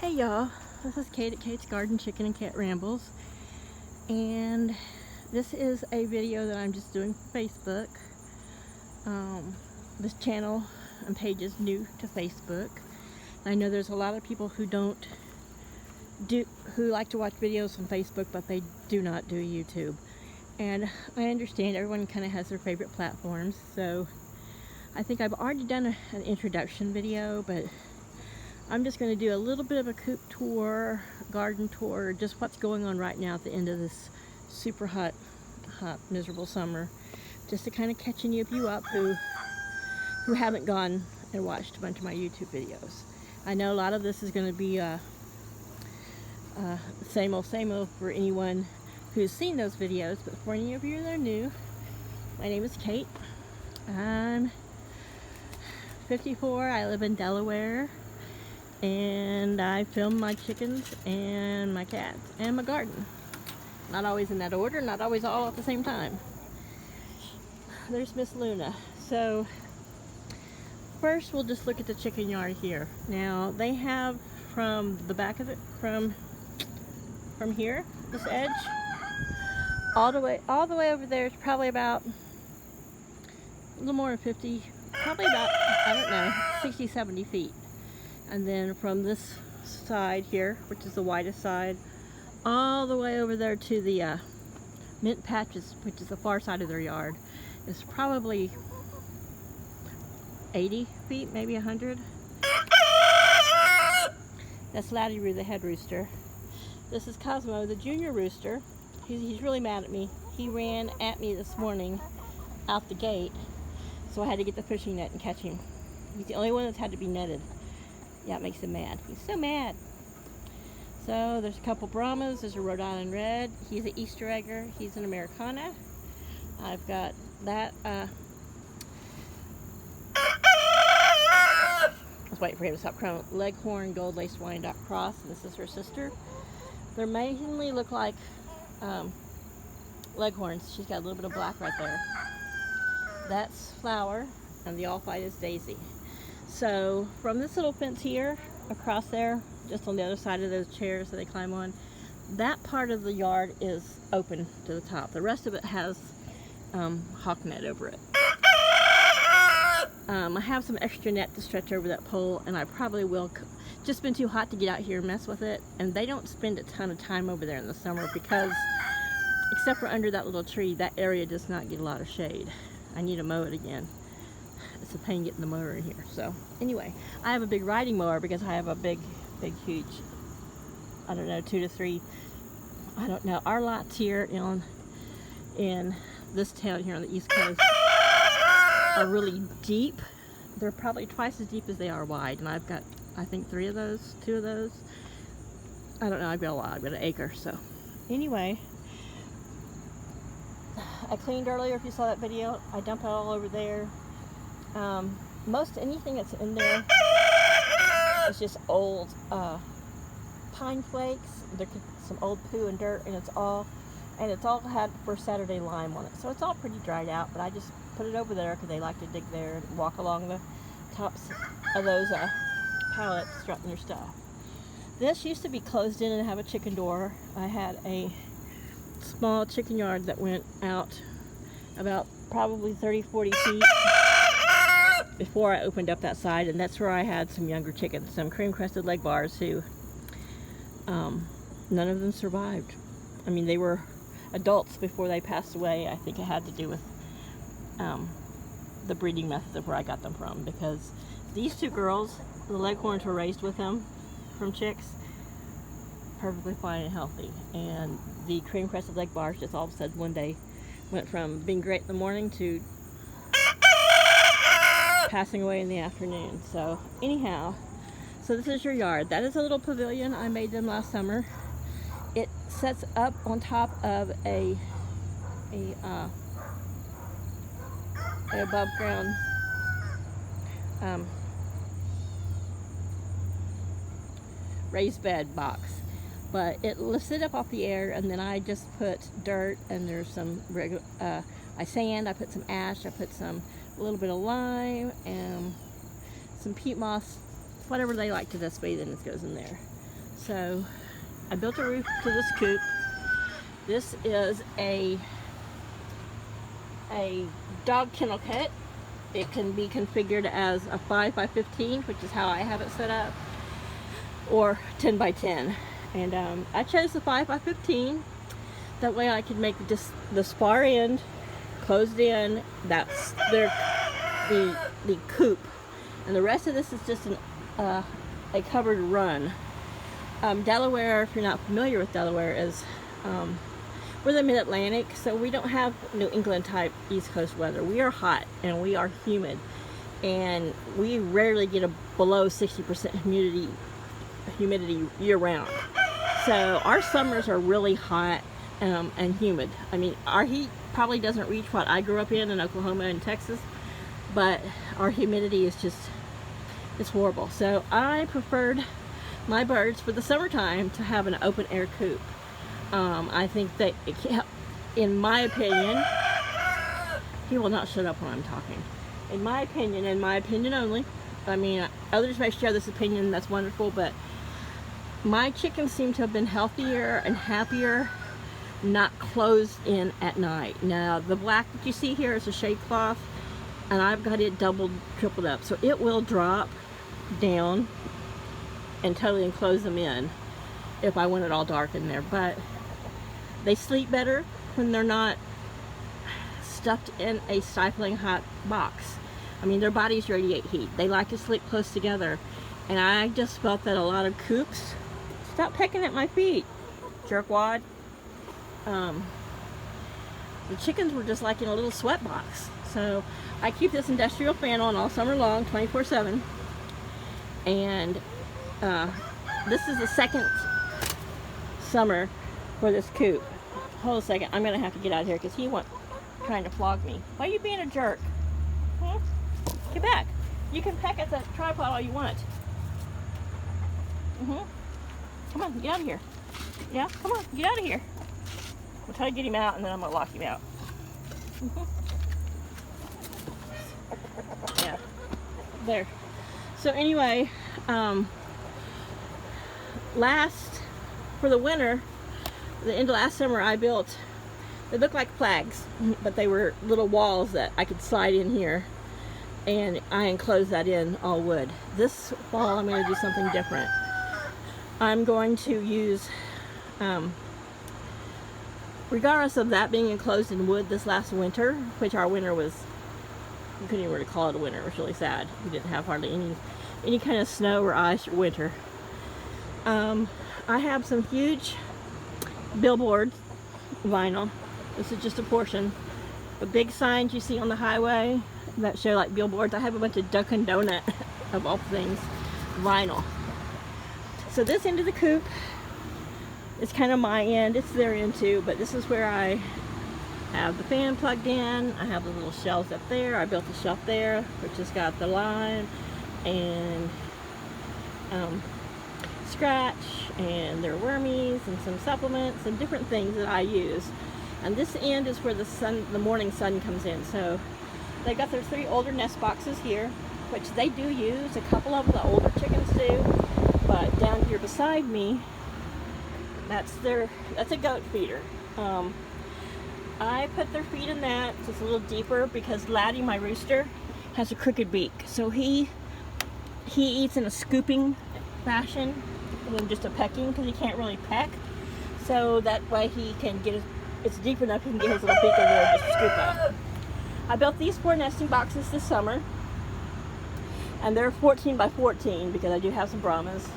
Hey y'all, this is Kate at Kate's Garden Chicken and Cat Rambles, and this is a video that I'm just doing for Facebook. This channel and page is new to Facebook. I know there's a lot of people who who like to watch videos on Facebook, but they do not do YouTube. And I understand everyone kind of has their favorite platforms, so I think I've already done an introduction video, but I'm just going to do a little bit of a coop tour, garden tour, just what's going on right now at the end of this super hot, miserable summer, just to kind of catching you up who haven't gone and watched a bunch of my YouTube videos. I know a lot of this is going to be same old for anyone who's seen those videos, but for any of you that are new, my name is Kate. I'm 54, I live in Delaware, and I film my chickens and my cats and my garden. Not always in that order, not always all at the same time. There's Miss Luna. So first we'll just look at the chicken yard here. Now they have from the back of it, from here, this edge, all the way over there is probably about a little more than 50, probably about, I don't know, 60, 70 feet. And then from this side here, which is the widest side, all the way over there to the mint patches, which is the far side of their yard, is probably 80 feet, maybe 100. That's Laddie Roo, the head rooster. This is Cosmo, the junior rooster. He's really mad at me. He ran at me this morning out the gate, so I had to get the fishing net and catch him. He's the only one that's had to be netted. Yeah, it makes him mad. He's so mad. So there's a couple Brahmas. There's a Rhode Island Red. He's an Easter egger. He's an Americana. I've got that. I was waiting for him to stop crying. Leghorn Gold Lace Wyandotte Cross. And this is her sister. They mainly look like Leghorns. She's got a little bit of black right there. That's Flower, and the all-white is Daisy. So from this little fence here, across there, just on the other side of those chairs that they climb on, that part of the yard is open to the top. The rest of it has hawk net over it. I have some extra net to stretch over that pole, and I probably will. Just been too hot to get out here and mess with it, and they don't spend a ton of time over there in the summer because, except for under that little tree, that area does not get a lot of shade. I need to mow it again. It's a pain getting the mower in here. So anyway, I have a big riding mower because I have a big, huge, I don't know, 2 to 3, I don't know. Our lots here in this town here on the East Coast are really deep. They're probably twice as deep as they are wide, and I've got, I think, 2 of those. I don't know, I've got a lot. I've got an acre. So anyway, I cleaned earlier, if you saw that video. I dump it all over there. Most anything that's in there is just old pine flakes. There could some old poo and dirt, and it's all had First Saturday lime on it. So it's all pretty dried out, but I just put it over there because they like to dig there and walk along the tops of those pallets strutting their stuff. This used to be closed in and have a chicken door. I had a small chicken yard that went out about probably 30-40 feet before I opened up that side, and that's where I had some younger chickens, some cream-crested leg bars who none of them survived. I mean, they were adults before they passed away. I think it had to do with the breeding method of where I got them from, because these 2 girls, the Leghorns, were raised with them from chicks, perfectly fine and healthy, and the cream-crested leg bars just all of a sudden one day went from being great in the morning to passing away in the afternoon. So anyhow, so this is your yard. That is a little pavilion I made them last summer. It sets up on top of a above ground raised bed box, but it lifts it up off the air, and then I just put dirt, and there's some sand, I put some ash, I put a little bit of lime and some peat moss, whatever they like to just bathe in, it goes in there. So I built a roof to this coop. This is a dog kennel kit. It can be configured as a 5 by 15, which is how I have it set up, or 10 by 10. And I chose the 5 by 15. That way I could make just the far end closed in. That's the coop, and the rest of this is just a covered run. Delaware, if you're not familiar with Delaware, is we're the mid-Atlantic, so we don't have New England type East Coast weather. We are hot and we are humid, and we rarely get a below 60% humidity year round. So our summers are really hot and humid. I mean, our heat probably doesn't reach what I grew up in Oklahoma and Texas, but our humidity is just, it's horrible. So I preferred my birds for the summertime to have an open air coop. I think that it can, in my opinion, he will not shut up when I'm talking. In my opinion only, I mean, others may share this opinion, that's wonderful, but my chickens seem to have been healthier and happier not closed in at night. Now, the black that you see here is a shade cloth, and I've got it doubled, tripled up, so it will drop down and totally enclose them in if I want it all dark in there. But they sleep better when they're not stuffed in a stifling hot box. I mean, their bodies radiate heat. They like to sleep close together, and I just felt that a lot of coops, stop pecking at my feet, jerkwad. The chickens were just like in a little sweat box. So I keep this industrial fan on all summer long, 24/7. And this is the second summer for this coop. Hold a second, I'm gonna have to get out of here because he went trying to flog me. Why are you being a jerk? Huh? Get back. You can peck at the tripod all you want. Come on, get out of here. Yeah, come on, get out of here. I'll try to get him out, and then I'm gonna lock him out. Yeah, there. So anyway, for the winter, the end of last summer, I built, they look like flags, but they were little walls that I could slide in here, and I enclosed that in all wood. This fall, I'm going to do something different. I'm going to use, regardless of that being enclosed in wood this last winter, which our winter was, you couldn't even really call it a winter, it was really sad. We didn't have hardly any kind of snow or ice or winter. I have some huge billboard vinyl. This is just a portion. The big signs you see on the highway that show like billboards. I have a bunch of Dunkin' Donut, of all things, vinyl. So this end of the coop is kind of my end. It's their end too, but this is where I have the fan plugged in. I have the little shelves up there. I built a shelf there, which has got the lime and scratch and their wormies and some supplements and different things that I use. And this end is where the morning sun comes in. So they got their 3 older nest boxes here, which they do use. A couple of the older chickens do. But down here beside me, that's a goat feeder. I put their feet in that. It's a little deeper because Laddie, my rooster, has a crooked beak. So he eats in a scooping fashion than just a pecking, because he can't really peck. So that way he can get it's deep enough he can get his little beak in there and just scoop up. I built these 4 nesting boxes this summer, and they're 14 by 14 because I do have some Brahmas,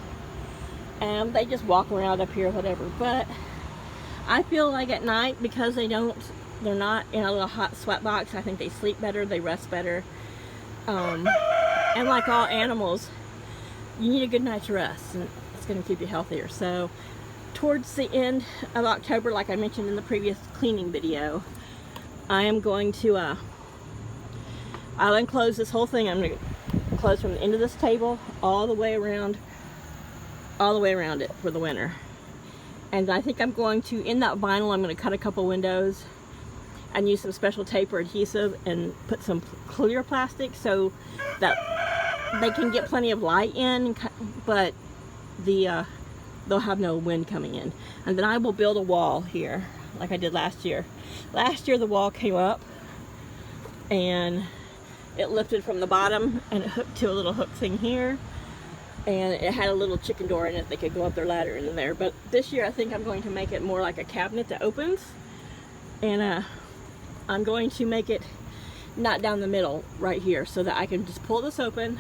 and they just walk around up here, whatever. But I feel like at night, because they're not in a little hot sweat box, I think they sleep better, they rest better, and like all animals, you need a good night's rest, and it's going to keep you healthier. So towards the end of October, like I mentioned in the previous cleaning video, I am going to I'll enclose this whole thing. I'm going to close from the end of this table all the way around it for the winter. And I think I'm going to, in that vinyl, I'm going to cut a couple windows and use some special tape or adhesive and put some clear plastic so that they can get plenty of light in, but the they'll have no wind coming in. And then I will build a wall here like I did last year. Last year the wall came up and it lifted from the bottom and it hooked to a little hook thing here, and it had a little chicken door in it. They could go up their ladder in there. But this year I think I'm going to make it more like a cabinet that opens, and I'm going to make it not down the middle right here, so that I can just pull this open,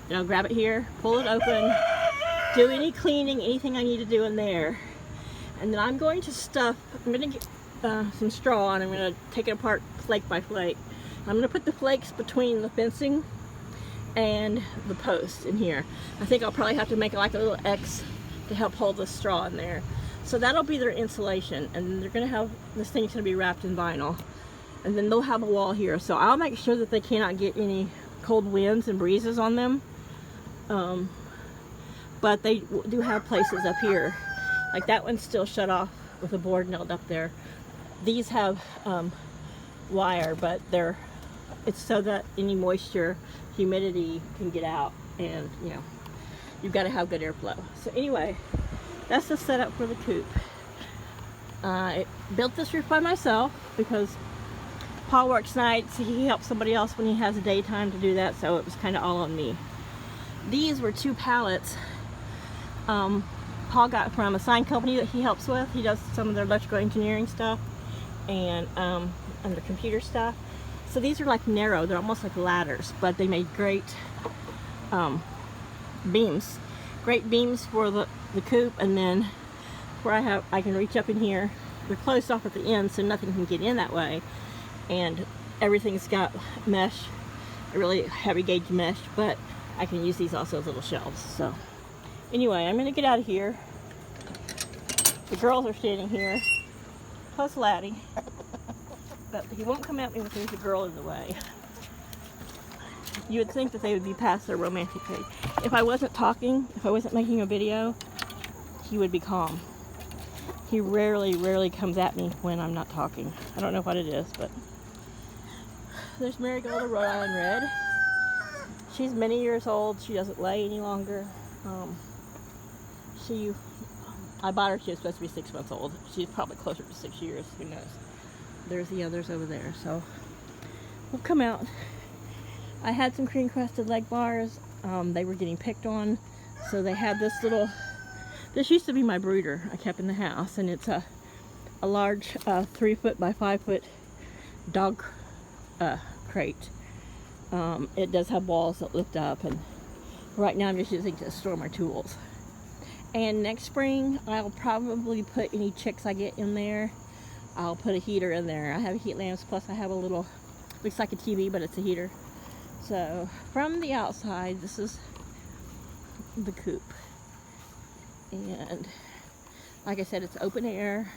you know, grab it here, pull it open, do any cleaning, anything I need to do in there. And then I'm going to stuff, I'm going to get some straw, and I'm going to take it apart flake by flake. I'm going to put the flakes between the fencing and the post in here. I think I'll probably have to make like a little X to help hold the straw in there. So that'll be their insulation, and they're going to have, this thing's going to be wrapped in vinyl. And then they'll have a wall here. So I'll make sure that they cannot get any cold winds and breezes on them. But they do have places up here. Like that one's still shut off with a board nailed up there. These have wire, but it's so that any moisture, humidity can get out, and you know, you've got to have good airflow. So anyway, that's the setup for the coop. I built this roof by myself because Paul works nights. He helps somebody else when he has a daytime to do that, so it was kind of all on me. These were 2 pallets Paul got from a sign company that he helps with. He does some of their electrical engineering stuff and their computer stuff. So these are like narrow, they're almost like ladders, but they made great beams. Great beams for the coop, and then where I can reach up in here. They're closed off at the end so nothing can get in that way. And everything's got mesh, a really heavy gauge mesh, but I can use these also as little shelves. So anyway, I'm gonna get out of here. The girls are standing here, plus Laddie. But he won't come at me if there's a girl in the way. You would think that they would be past their romantic phase. If I wasn't talking, if I wasn't making a video, he would be calm. He rarely comes at me when I'm not talking. I don't know what it is, but there's Marigold, a Rhode Island Red. She's many years old. She doesn't lay any longer. I bought her, she was supposed to be 6 months old. She's probably closer to 6 years, who knows. There's the others over there, so we'll come out. I had some cream crested leg bars. They were getting picked on, so they had this little, this used to be my brooder I kept in the house, and it's a large 3 foot by 5 foot dog crate. It does have walls that lift up, and right now I'm just using it to store my tools. And next spring I'll probably put any chicks I get in there. I'll put a heater in there. I have heat lamps, plus I have a little, looks like a TV, but it's a heater. So from the outside, this is the coop. And like I said, it's open air.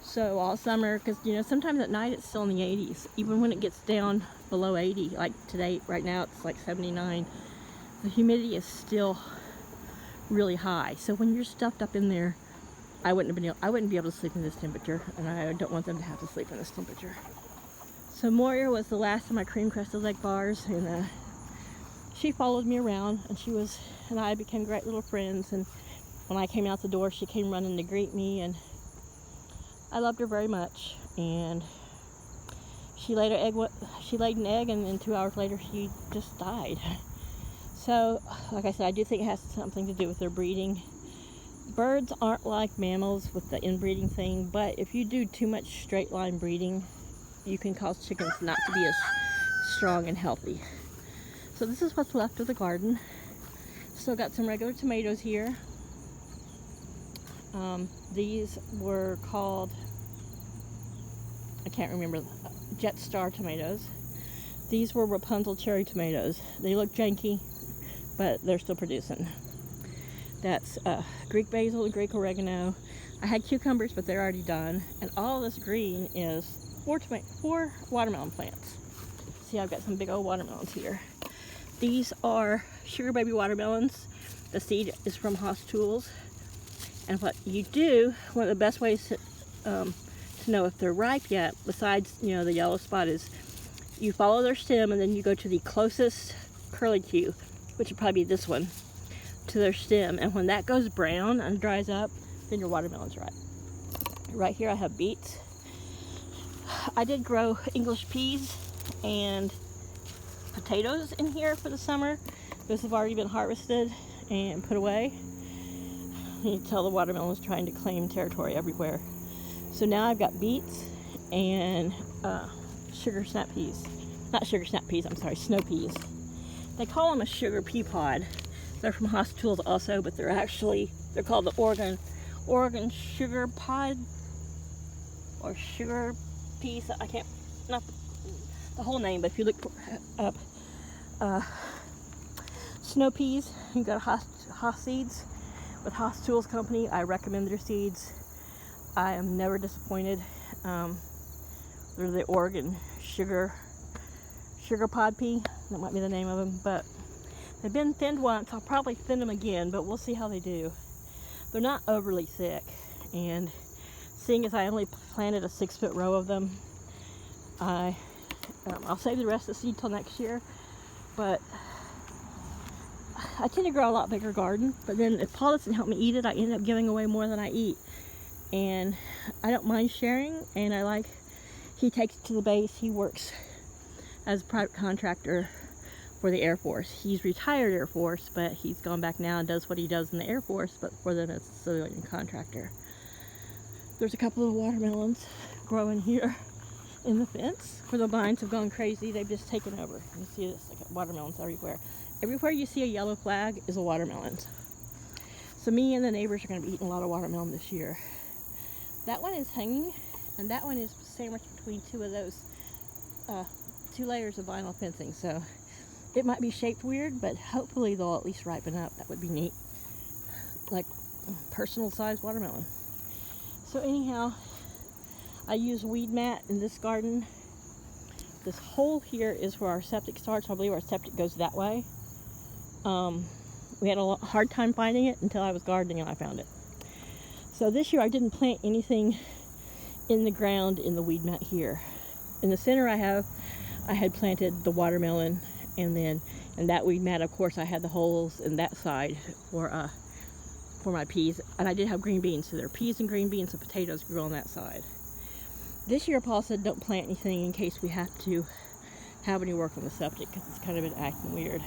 So all summer, because you know, sometimes at night it's still in the 80s. Even when it gets down below 80, like today, right now it's like 79. The humidity is still really high. So when you're stuffed up in there, I wouldn't be able to sleep in this temperature, and I don't want them to have to sleep in this temperature. So Moira was the last of my cream crested leg bars, and she followed me around, and she and I became great little friends. And when I came out the door, she came running to greet me, and I loved her very much. And she laid an egg, and then 2 hours later she just died. So like I said, I do think it has something to do with their breeding. Birds aren't like mammals with the inbreeding thing, but if you do too much straight line breeding, you can cause chickens not to be as strong and healthy. So this is what's left of the garden. Still got some regular tomatoes here. These were called, I can't remember, Jet Star tomatoes. These were Rapunzel cherry tomatoes. They look janky, but they're still producing. That's Greek basil, Greek oregano. I had cucumbers, but they're already done. And all this green is 4 watermelon plants. See, I've got some big old watermelons here. These are sugar baby watermelons. The seed is from Haas Tools. And what you do, one of the best ways to know if they're ripe yet, besides, you know, the yellow spot, is you follow their stem and then you go to the closest curlicue, which would probably be this one. to their stem, and when that goes brown and dries up, then your watermelon's ripe. Right here I have beets. I did grow English peas and potatoes in here for the summer. Those have already been harvested and put away. You can tell the watermelon's trying to claim territory everywhere. So now I've got beets and sugar snap peas. Not sugar snap peas, I'm sorry, snow peas. They call them a sugar pea pod. They're from Haas Tools also, but they're called the Oregon sugar pod or sugar peas. I can't, not the whole name, but if you look up snow peas, you got Haas seeds with Haas Tools Company. I recommend their seeds. I am never disappointed. They're the Oregon sugar pod pea. That might be the name of them, but they've been thinned once. I'll probably thin them again, but we'll see how they do. They're not overly thick, and seeing as I only planted a 6-foot row of them, I'll save the rest of the seed till next year. But I tend to grow a lot bigger garden, but then if Paul doesn't help me eat it, I end up giving away more than I eat. And I don't mind sharing, and he takes it to the base. He works as a private contractor for the Air Force. He's retired Air Force, but he's gone back now and does what he does in the Air Force, but for them as a civilian contractor. There's a couple of watermelons growing here in the fence where the vines have gone crazy. They've just taken over. You see this, like watermelons everywhere. Everywhere you see a yellow flag is a watermelon. So me and the neighbors are going to be eating a lot of watermelon this year. That one is hanging, and that one is sandwiched between two of those 2 layers of vinyl fencing. So it might be shaped weird, but hopefully they'll at least ripen up. That would be neat. Like personal size watermelon. So anyhow, I use weed mat in this garden. This hole here is where our septic starts. I believe our septic goes that way. We had a hard time finding it until I was gardening and I found it. So this year I didn't plant anything in the ground in the weed mat here. In the center I had planted the watermelon, and then in that weed mat, of course, I had the holes in that side for my peas, and I did have green beans, so there are peas and green beans and potatoes grew on that side. This year Paul said don't plant anything in case we have to have any work on the septic, because it's kind of been acting weird.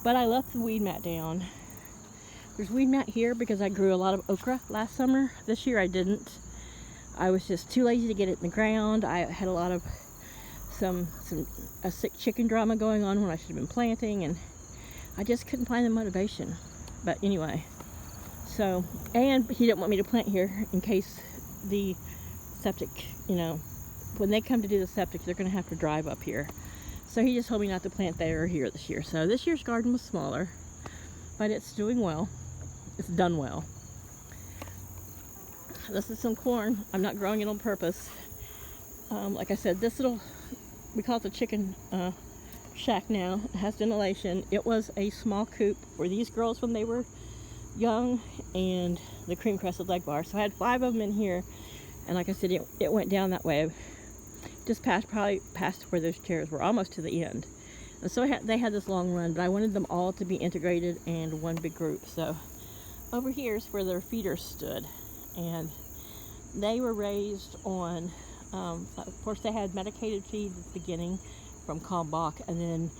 But I left the weed mat down. There's weed mat here because I grew a lot of okra last summer. This year I didn't. I was just too lazy to get it in the ground. I had a lot of a sick chicken drama going on when I should have been planting, and I just couldn't find the motivation. But anyway, so, and he didn't want me to plant here in case the septic, when they come to do the septic, they're going to have to drive up here. So he just told me not to plant there or here this year. So this year's garden was smaller, but it's doing well. It's done well. This is some corn. I'm not growing it on purpose. Like I said, we call it the chicken shack now. It has ventilation. It was a small coop for these girls when they were young, and the cream crested leg bar. So I had 5 of them in here, and like I said, it went down that way, just probably past where those chairs were, almost to the end. And so they had this long run, but I wanted them all to be integrated and one big group. So over here is where their feeders stood, and they were raised on, of course they had medicated feed at the beginning from Kalmbach, and then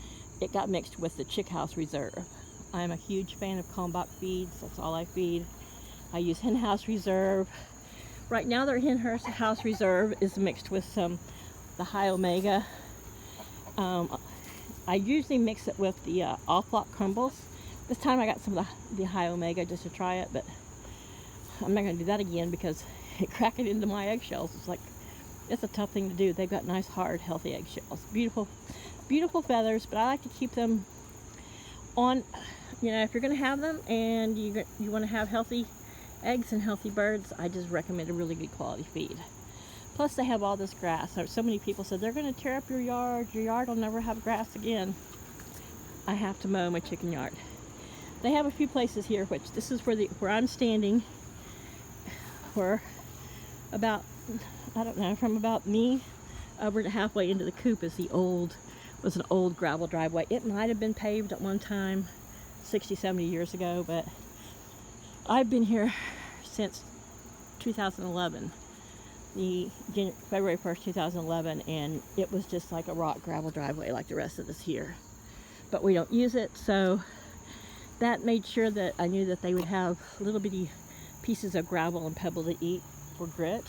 it got mixed with the Chick House Reserve. I'm a huge fan of Kalmbach feeds. That's all I feed. I use Hen House Reserve. Right now their Hen House Reserve is mixed with the High Omega. I usually mix it with the All-Flock Crumbles. This time I got some of the High Omega just to try it, but I'm not going to do that again because it cracked it into my eggshells. It's a tough thing to do. They've got nice, hard, healthy eggshells. Beautiful, beautiful feathers, but I like to keep them on, if you're going to have them and you want to have healthy eggs and healthy birds, I just recommend a really good quality feed. Plus they have all this grass. So many people said they're going to tear up your yard will never have grass again. I have to mow my chicken yard. They have a few places here, which this is where I'm standing, where about, I don't know, from about me over to halfway into the coop is was an old gravel driveway. It might have been paved at one time. 60, 70 years ago, but I've been here since 2011, February 1st, 2011, and it was just like a rock gravel driveway like the rest of us here. But we don't use it, so that made sure that I knew that they would have little bitty pieces of gravel and pebble to eat for grit.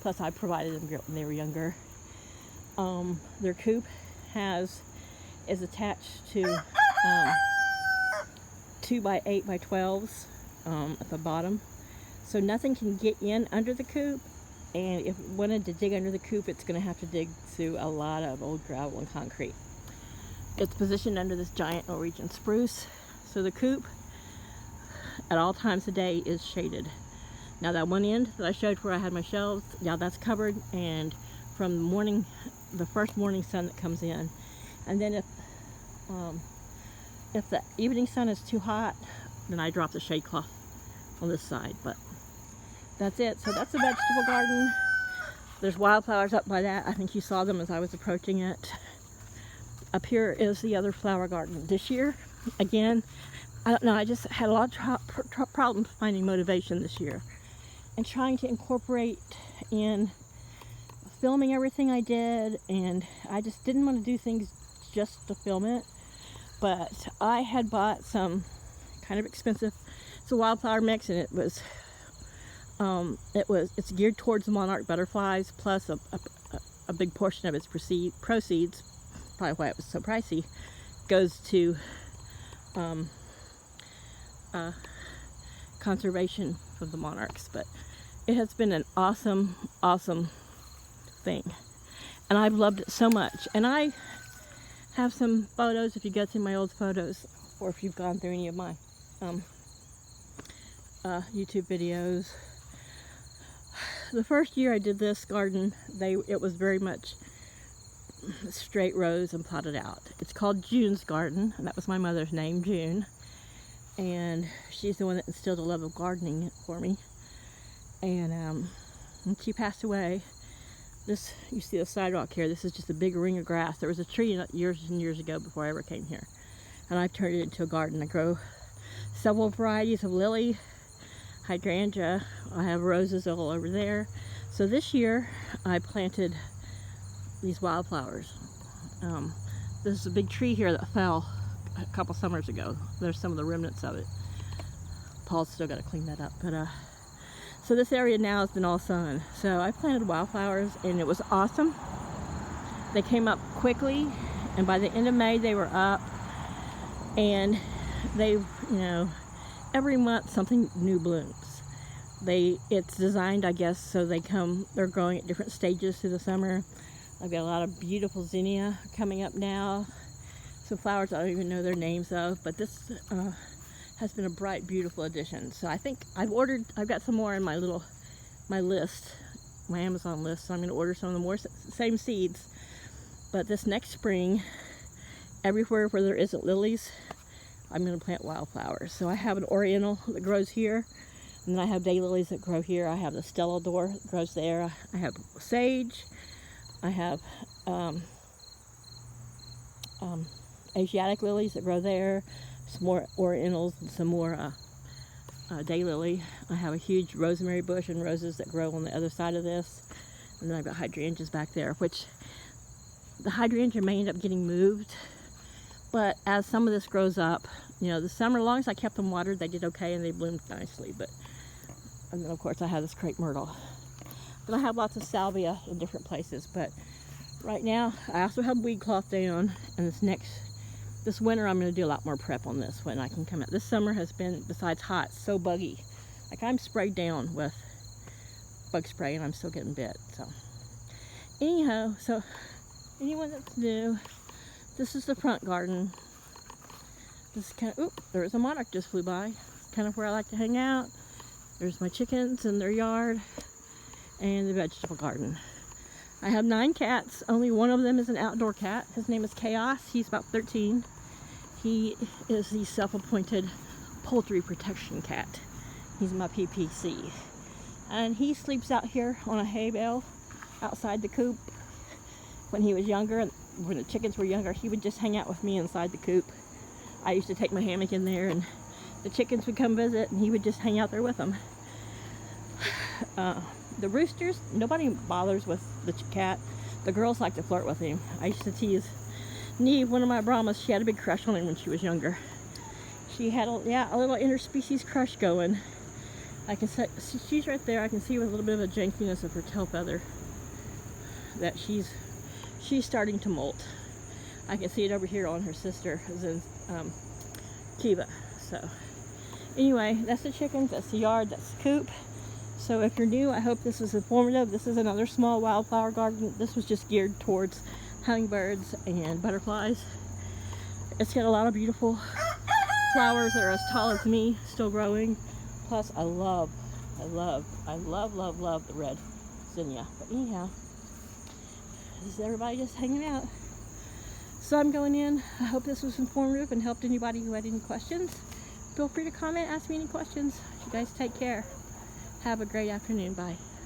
Plus I provided them grit when they were younger. Their coop is attached to 2 by 8 by 12s at the bottom, so nothing can get in under the coop, and if it wanted to dig under the coop, it's going to have to dig through a lot of old gravel and concrete. It's positioned under this giant Norwegian spruce, so the coop at all times of day is shaded. Now that one end that I showed where I had my shelves, yeah, that's covered, and from the first morning sun that comes in, and then if the evening sun is too hot, then I drop the shade cloth on this side. But that's it. So that's the vegetable garden. There's wildflowers up by that. I think you saw them as I was approaching it. Up here is the other flower garden. This year, again, I don't know, I just had a lot of problems finding motivation this year and trying to incorporate in filming everything I did, and I just didn't want to do things just to film it. But I had bought some kind of expensive, it's a wildflower mix, and it's geared towards the monarch butterflies, plus a big portion of its proceeds, probably why it was so pricey, goes to conservation for the monarchs. But it has been an awesome thing, and I've loved it so much. And I have some photos, if you go through my old photos, or if you've gone through any of my YouTube videos. The first year I did this garden, it was very much straight rows and plotted out. It's called June's Garden, and that was my mother's name, June, and she's the one that instilled a love of gardening for me. And when she passed away, this, you see the sidewalk here, this is just a big ring of grass. There was a tree years and years ago before I ever came here, and I turned it into a garden. I grow several varieties of lily, hydrangea. I have roses all over there. So this year I planted these wildflowers. This is a big tree here that fell a couple summers ago. There's some of the remnants of it. Paul's still got to clean that up. But so this area now has been all sun. So I planted wildflowers, and it was awesome. They came up quickly, and by the end of May they were up, and they, every month something new blooms. It's designed, I guess, so they're growing at different stages through the summer. I've got a lot of beautiful zinnia coming up now. Some flowers I don't even know their names of, but this has been a bright, beautiful addition. So I think I've got some more in my list, my Amazon list, so I'm going to order some of the more same seeds. But this next spring, everywhere where there isn't lilies, I'm going to plant wildflowers. So I have an oriental that grows here, and then I have daylilies that grow here. I have the Stella d'Or that grows there. I have sage. I have Asiatic lilies that grow there, some more orientals, and some more daylily. I have a huge rosemary bush and roses that grow on the other side of this. And then I've got hydrangeas back there, which the hydrangea may end up getting moved. But as some of this grows up, the summer, as long as I kept them watered, they did okay and they bloomed nicely. And then of course I have this crepe myrtle. Then I have lots of salvia in different places. But right now I also have weed cloth down, and this winter I'm going to do a lot more prep on this when I can come out. This summer has been, besides hot, so buggy. Like, I'm sprayed down with bug spray and I'm still getting bit. So anyhow, so anyone that's new, this is the front garden. This is kind of, there's a monarch just flew by. Kind of where I like to hang out. There's my chickens in their yard, and the vegetable garden. I have 9 cats. Only one of them is an outdoor cat. His name is Chaos. He's about 13. He is the self-appointed poultry protection cat. He's my PPC. And he sleeps out here on a hay bale outside the coop. When he was younger, when the chickens were younger, he would just hang out with me inside the coop. I used to take my hammock in there, and the chickens would come visit, and he would just hang out there with them. The roosters, nobody bothers with the cat. The girls like to flirt with him. I used to tease Neve, one of my Brahmas. She had a big crush on him when she was younger. She had a little interspecies crush going. I can see, she's right there. I can see with a little bit of a jankiness of her tail feather that she's starting to molt. I can see it over here on her sister, as in Kiva. So anyway, that's the chickens, that's the yard, that's the coop. So if you're new, I hope this was informative. This is another small wildflower garden. This was just geared towards hummingbirds and butterflies. It's got a lot of beautiful flowers that are as tall as me, still growing. Plus, I love the red zinnia. But anyhow, this is everybody just hanging out. So I'm going in. I hope this was informative and helped anybody who had any questions. Feel free to comment, ask me any questions. You guys take care. Have a great afternoon. Bye.